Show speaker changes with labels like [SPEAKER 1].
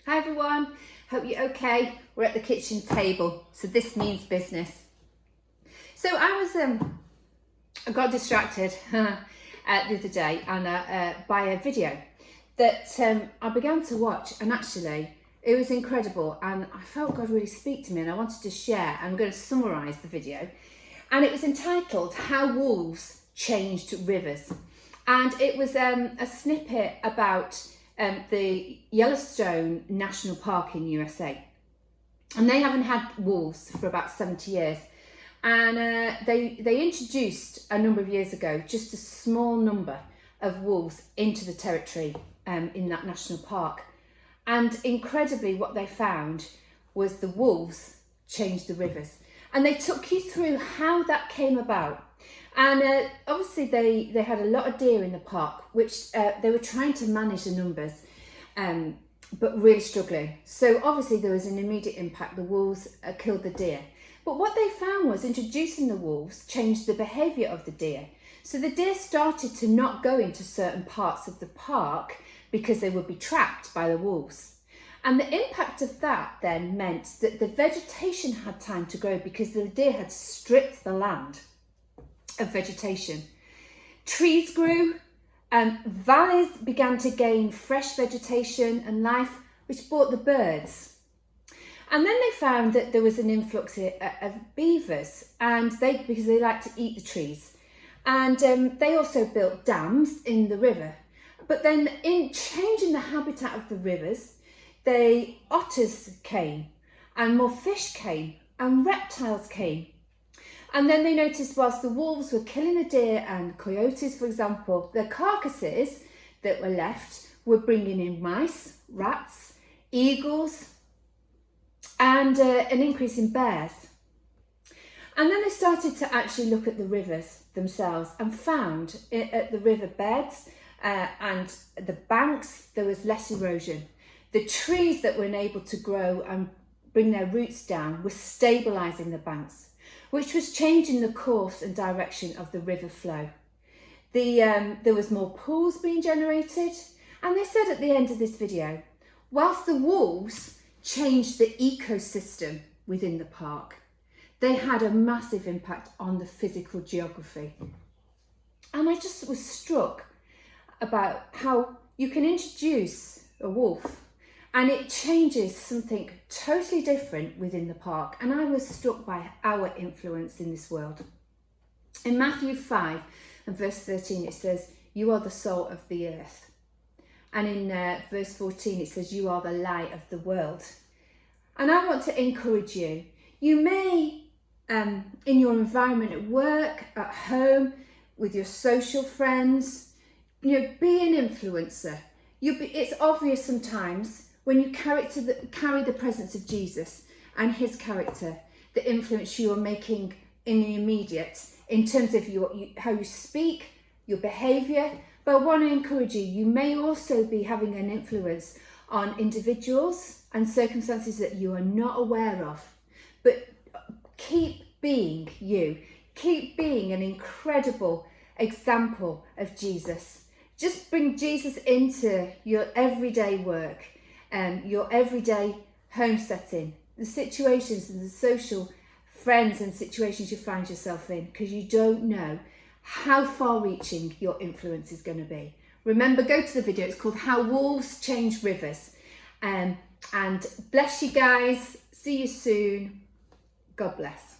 [SPEAKER 1] Hi everyone, hope you're okay. We're at the kitchen table, so this means business. So I got distracted the other day by a video that I began to watch, and actually it was incredible, and I felt God really speak to me, and I wanted to share. I'm going to summarise the video, and it was entitled "How Wolves Changed Rivers," and it was a snippet about the Yellowstone National Park in USA, and they haven't had wolves for about 70 years, and they introduced a number of years ago just a small number of wolves into the territory in that national park, and incredibly what they found was the wolves changed the rivers, and they took you through how that came about. And obviously they had a lot of deer in the park, which they were trying to manage the numbers, but really struggling. So obviously there was an immediate impact. The wolves killed the deer. But what they found was introducing the wolves changed the behaviour of the deer. So the deer started to not go into certain parts of the park because they would be trapped by the wolves. And the impact of that then meant that the vegetation had time to grow because the deer had stripped the land of vegetation. Trees grew, valleys began to gain fresh vegetation and life, which brought the birds. And then they found that there was an influx of beavers, and because they like to eat the trees. And they also built dams in the river. But then in changing the habitat of the rivers, otters came, and more fish came, and reptiles came. And then they noticed whilst the wolves were killing the deer and coyotes, for example, the carcasses that were left were bringing in mice, rats, eagles, and an increase in bears. And then they started to actually look at the rivers themselves and found at the river beds and the banks, there was less erosion. The trees that were able to grow and bring their roots down were stabilising the banks, which was changing the course and direction of the river flow. There was more pools being generated, and they said at the end of this video, whilst the wolves changed the ecosystem within the park, they had a massive impact on the physical geography. And I just was struck about how you can introduce a wolf and it changes something totally different within the park. And I was struck by our influence in this world. In Matthew 5 and verse 13, it says, "You are the salt of the earth." And in verse 14, it says, "You are the light of the world." And I want to encourage you. You may, in your environment at work, at home, with your social friends, be an influencer. It's obvious sometimes when you carry the presence of Jesus and his character, the influence you are making in the immediate, in terms of how you speak, your behaviour. But I want to encourage you, you may also be having an influence on individuals and circumstances that you are not aware of. But keep being you. Keep being an incredible example of Jesus. Just bring Jesus into your everyday work, your everyday home setting, the situations and the social friends and situations you find yourself in, because you don't know how far-reaching your influence is going to be. Remember, go to the video. It's called "How Wolves Change Rivers." And bless you guys. See you soon. God bless.